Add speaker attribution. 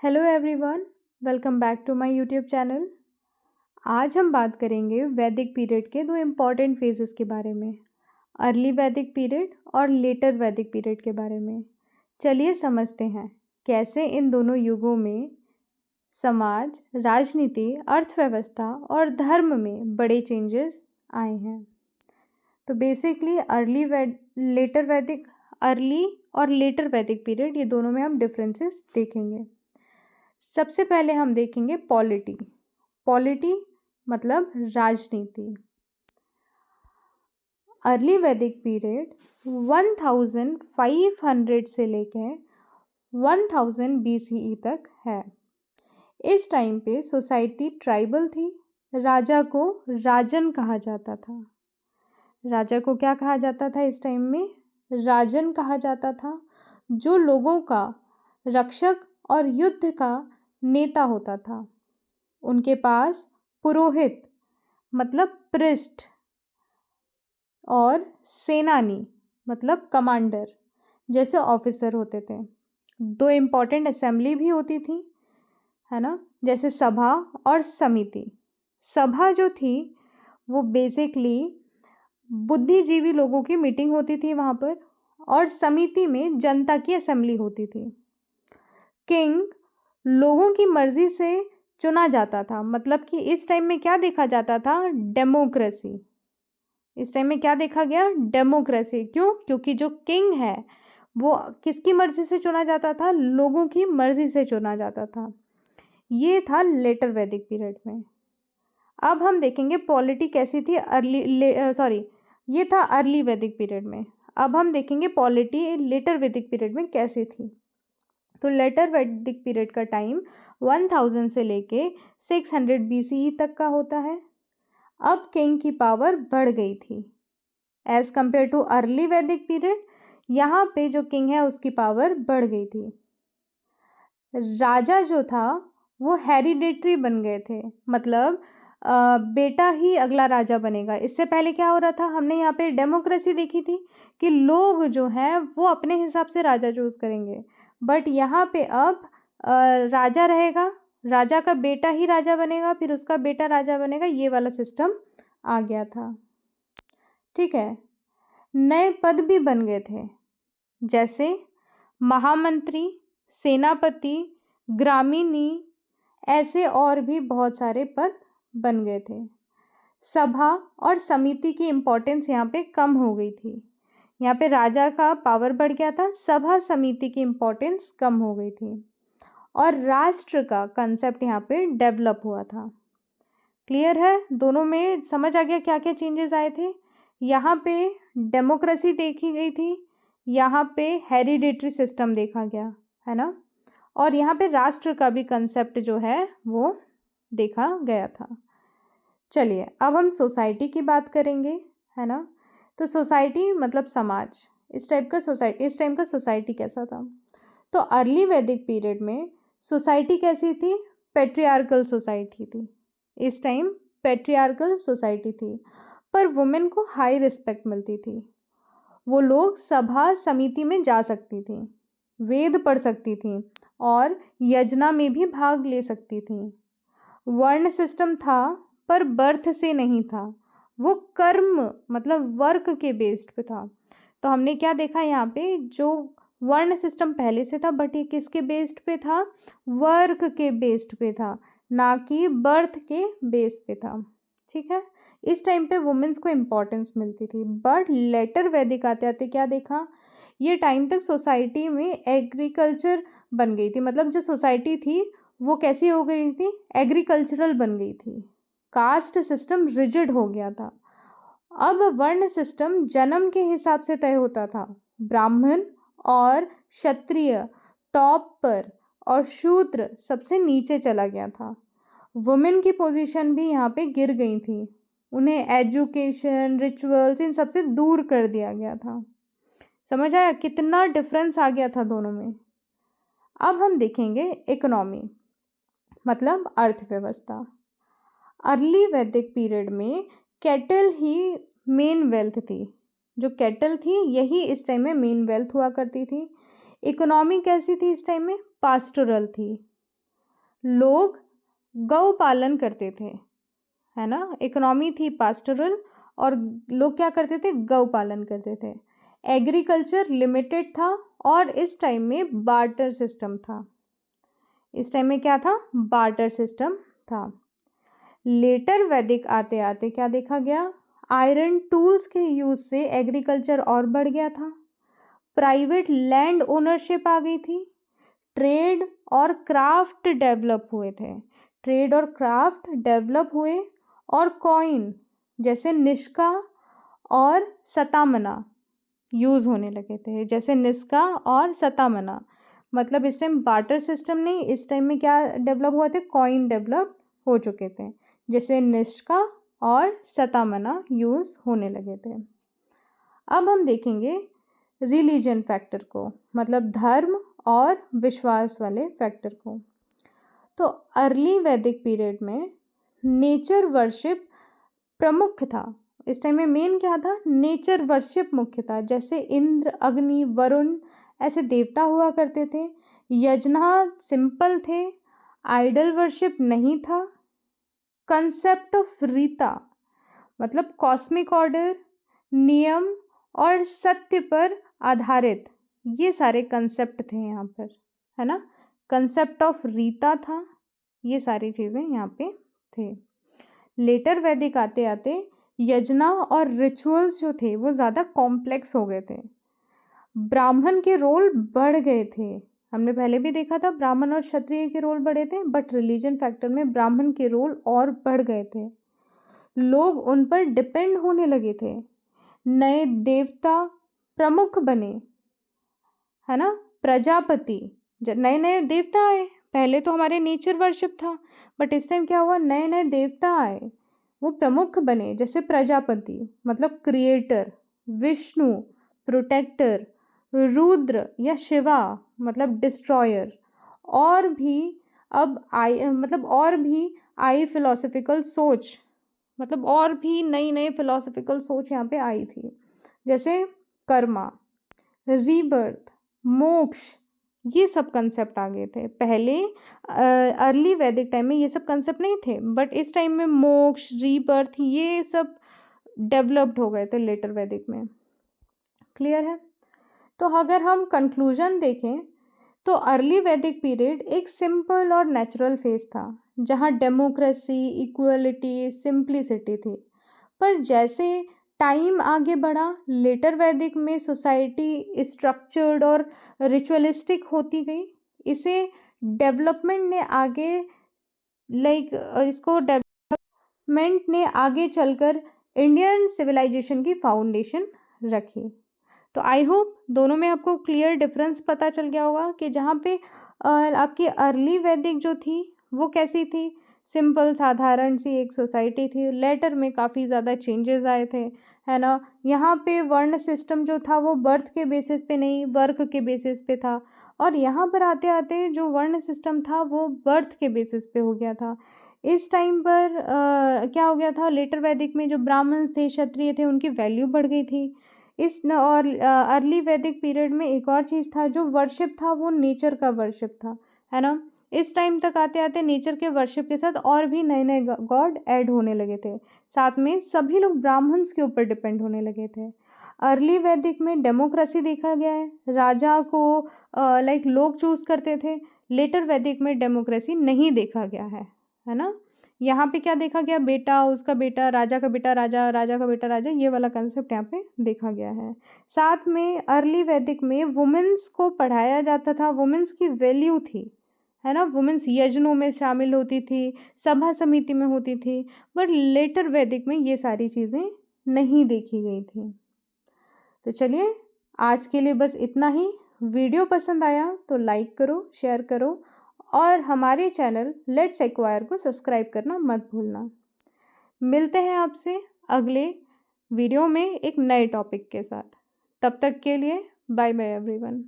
Speaker 1: Hello everyone, welcome back to my YouTube channel. आज हम बात करेंगे वैदिक पीरियड के दो इम्पॉर्टेंट फेजेस के बारे में, अर्ली वैदिक पीरियड और लेटर वैदिक पीरियड के बारे में। चलिए समझते हैं कैसे इन दोनों युगों में समाज, राजनीति, अर्थव्यवस्था और धर्म में बड़े चेंजेस आए हैं। तो बेसिकली अर्ली और लेटर वैदिक पीरियड, ये दोनों में हम डिफरेंसेस देखेंगे। सबसे पहले हम देखेंगे पॉलिटी मतलब राजनीति। अर्ली वैदिक पीरियड 1500 से लेकर 1000 BCE तक है। इस टाइम पे सोसाइटी ट्राइबल थी। राजा को राजन कहा जाता था। राजा को क्या कहा जाता था इस टाइम में? राजन कहा जाता था, जो लोगों का रक्षक और युद्ध का नेता होता था। उनके पास पुरोहित मतलब पृष्ठ और सेनानी मतलब कमांडर जैसे ऑफिसर होते थे। दो इम्पॉर्टेंट असेंबली भी होती थी, है ना, जैसे सभा और समिति। सभा जो थी वो बेसिकली बुद्धिजीवी लोगों की मीटिंग होती थी वहाँ पर, और समिति में जनता की असेंबली होती थी। किंग लोगों की मर्जी से चुना जाता था, मतलब कि इस टाइम में क्या देखा जाता था? डेमोक्रेसी। इस टाइम में क्या देखा गया? डेमोक्रेसी। क्यों? क्योंकि जो किंग है वो किसकी मर्जी से चुना जाता था? लोगों की मर्जी से चुना जाता था। ये था लेटर वैदिक पीरियड में। अब हम देखेंगे पॉलिटी कैसी थी ये था अर्ली वैदिक पीरियड में। अब हम देखेंगे पॉलिटी लेटर वैदिक पीरियड में कैसी थी। तो लेटर वैदिक पीरियड का टाइम 1000 से लेके 600 BCE तक का होता है। अब किंग की पावर बढ़ गई थी एज कंपेयर टू अर्ली वैदिक पीरियड। यहाँ पे जो किंग है उसकी पावर बढ़ गई थी। राजा जो था वो हेरिडेटरी बन गए थे, मतलब बेटा ही अगला राजा बनेगा। इससे पहले क्या हो रहा था? हमने यहाँ पे डेमोक्रेसी देखी थी कि लोग जो हैं वो अपने हिसाब से राजा चूज करेंगे, बट यहाँ पे अब राजा रहेगा, राजा का बेटा ही राजा बनेगा, फिर उसका बेटा राजा बनेगा। ये वाला सिस्टम आ गया था। ठीक है, नए पद भी बन गए थे, जैसे महामंत्री, सेनापति, ग्रामीणी, ऐसे और भी बहुत सारे पद बन गए थे। सभा और समिति की इम्पोर्टेंस यहाँ पे कम हो गई थी। यहाँ पे राजा का पावर बढ़ गया था, सभा समिति की इम्पोर्टेंस कम हो गई थी, और राष्ट्र का कंसेप्ट यहाँ पे डेवलप हुआ था। क्लियर है? दोनों में समझ आ गया क्या क्या चेंजेस आए थे? यहाँ पे डेमोक्रेसी देखी गई थी, यहाँ पे हेरिडेटरी सिस्टम देखा गया, है ना, और यहाँ पे राष्ट्र का भी कंसेप्ट जो है वो देखा गया था। चलिए अब हम सोसाइटी की बात करेंगे, है ना। तो सोसाइटी मतलब समाज, इस टाइम का सोसाइटी कैसा था? तो अर्ली वैदिक पीरियड में सोसाइटी कैसी थी? पेट्रियार्कल सोसाइटी थी। इस टाइम पेट्रियार्कल सोसाइटी थी, पर वुमेन को हाई रिस्पेक्ट मिलती थी। वो लोग सभा समिति में जा सकती थी, वेद पढ़ सकती थी और यज्ञ में भी भाग ले सकती थी। वर्ण सिस्टम था पर बर्थ से नहीं था, वो कर्म मतलब वर्क के बेस्ड पे था। तो हमने क्या देखा यहाँ पे? जो वर्ण सिस्टम पहले से था, बट ये किसके बेस्ड पे था? वर्क के बेस्ड पे था, ना कि बर्थ के बेस पे था। ठीक है, इस टाइम पे वुमेन्स को इम्पोर्टेंस मिलती थी। बट लेटर वैदिक आते आते क्या देखा? ये टाइम तक सोसाइटी में एग्रीकल्चर बन गई थी, मतलब जो सोसाइटी थी वो कैसी हो गई थी? एग्रीकल्चरल बन गई थी। कास्ट सिस्टम रिजिड हो गया था। अब वर्ण सिस्टम जन्म के हिसाब से तय होता था। ब्राह्मण और क्षत्रिय टॉप पर और शूद्र सबसे नीचे चला गया था। वुमेन की पोजीशन भी यहाँ पे गिर गई थी, उन्हें एजुकेशन, रिचुअल्स, इन सबसे दूर कर दिया गया था। समझ आया कितना डिफरेंस आ गया था दोनों में? अब हम देखेंगे इकोनॉमी मतलब अर्थव्यवस्था। अर्ली वैदिक पीरियड में कैटल ही मेन वेल्थ थी। जो कैटल थी यही इस टाइम में मेन वेल्थ हुआ करती थी। इकोनॉमी कैसी थी इस टाइम में? पास्टोरल थी। लोग गौ पालन करते थे, है ना। इकोनॉमी थी पास्टोरल और लोग क्या करते थे, गौ पालन करते थे। एग्रीकल्चर लिमिटेड था और इस टाइम में बार्टर सिस्टम था। इस टाइम में क्या था, बार्टर सिस्टम था। लेटर वैदिक आते आते क्या देखा गया, आयरन टूल्स के यूज से एग्रीकल्चर और बढ़ गया था। प्राइवेट लैंड ओनरशिप आ गई थी। ट्रेड और क्राफ्ट डेवलप हुए थे, ट्रेड और क्राफ्ट डेवलप हुए और कॉइन जैसे निष्का और सतामना यूज़ होने लगे थे, जैसे निष्का और सतामना। मतलब इस टाइम बार्टर सिस्टम नहीं, इस टाइम में क्या डेवलप हुआ थे, कॉइन डेवलप हो चुके थे, जैसे निष्का और सतामना यूज़ होने लगे थे। अब हम देखेंगे रिलीजन फैक्टर को, मतलब धर्म और विश्वास वाले फैक्टर को। तो अर्ली वैदिक पीरियड में नेचर वर्शिप प्रमुख था। इस टाइम में मेन क्या था, नेचर वर्शिप मुख्य था। जैसे इंद्र, अग्नि, वरुण ऐसे देवता हुआ करते थे। यज्ञ सिंपल थे, आइडल वर्शिप नहीं था। कंसेप्ट ऑफ रीता मतलब कॉस्मिक ऑर्डर, नियम और सत्य पर आधारित, ये सारे कंसेप्ट थे यहाँ पर, है ना। कंसेप्ट ऑफ रीता था, ये सारी चीज़ें यहाँ पे थे। लेटर वैदिक आते आते यज्ञ और रिचुअल्स जो थे वो ज़्यादा कॉम्प्लेक्स हो गए थे। ब्राह्मण के रोल बढ़ गए थे, हमने पहले भी देखा था ब्राह्मण और क्षत्रिय के रोल बढ़े थे, बट रिलीजन फैक्टर में ब्राह्मण के रोल और बढ़ गए थे। लोग उन पर डिपेंड होने लगे थे। नए देवता प्रमुख बने, है ना। प्रजापति, नए नए देवता आए। पहले तो हमारे नेचर वर्शिप था, बट इस टाइम क्या हुआ, नए नए देवता आए, वो प्रमुख बने। जैसे प्रजापति मतलब क्रिएटर, विष्णु प्रोटेक्टर, रुद्र या शिवा मतलब डिस्ट्रॉयर, और भी अब आई फिलोसफिकल सोच, मतलब और भी नई नई फिलोसफिकल सोच यहाँ पे आई थी। जैसे कर्मा, रीबर्थ, मोक्ष, ये सब कंसेप्ट आ गए थे। पहले अर्ली वैदिक टाइम में ये सब कंसेप्ट नहीं थे, बट इस टाइम में मोक्ष, रीबर्थ ये सब डेवलप्ड हो गए थे लेटर वैदिक में। क्लियर है। तो अगर हम कंक्लूजन देखें तो अर्ली वैदिक पीरियड एक सिंपल और नेचुरल फेज था, जहाँ डेमोक्रेसी, इक्वलिटी, सिंप्लिसिटी थी। पर जैसे टाइम आगे बढ़ा, लेटर वैदिक में सोसाइटी स्ट्रक्चर्ड और रिचुअलिस्टिक होती गई। इसे डेवलपमेंट ने आगे इसको डेवलपमेंट ने आगे चलकर इंडियन सिविलाइजेशन की फाउंडेशन रखी। तो आई होप दोनों में आपको क्लियर डिफरेंस पता चल गया होगा कि जहाँ पे आपकी अर्ली वैदिक जो थी वो कैसी थी, सिंपल साधारण सी एक सोसाइटी थी। लेटर में काफ़ी ज़्यादा चेंजेस आए थे, है ना। यहाँ पे वर्ण सिस्टम जो था वो बर्थ के बेसिस पे नहीं, वर्क के बेसिस पे था, और यहाँ पर आते आते जो वर्ण सिस्टम था वो बर्थ के बेसिस पे हो गया था। इस टाइम पर क्या हो गया था, लेटर वैदिक में जो ब्राह्मण थे, क्षत्रिय थे, उनकी वैल्यू बढ़ गई थी। और अर्ली वैदिक पीरियड में एक और चीज़ था, जो वर्शिप था वो नेचर का वर्शिप था, है ना। इस टाइम तक आते आते नेचर के वर्शिप के साथ और भी नए नए गॉड ऐड होने लगे थे। साथ में सभी लोग ब्राह्मण्स के ऊपर डिपेंड होने लगे थे। अर्ली वैदिक में डेमोक्रेसी देखा गया है, राजा को लोग चूज करते थे। लेटर वैदिक में डेमोक्रेसी नहीं देखा गया है ना। यहाँ पे क्या देखा गया, बेटा, उसका बेटा, राजा का बेटा राजा, राजा का बेटा राजा, ये वाला कंसेप्ट यहाँ पे देखा गया है। साथ में अर्ली वैदिक में वुमेन्स को पढ़ाया जाता था, वुमेन्स की वैल्यू थी, है ना। वुमेन्स यज्ञों में शामिल होती थी, सभा समिति में होती थी, बट लेटर वैदिक में ये सारी चीज़ें नहीं देखी गई थी। तो चलिए आज के लिए बस इतना ही। वीडियो पसंद आया तो लाइक करो, शेयर करो, और हमारे चैनल लेट्स एक्वायर को सब्सक्राइब करना मत भूलना। मिलते हैं आपसे अगले वीडियो में एक नए टॉपिक के साथ। तब तक के लिए बाय बाय एवरीवन।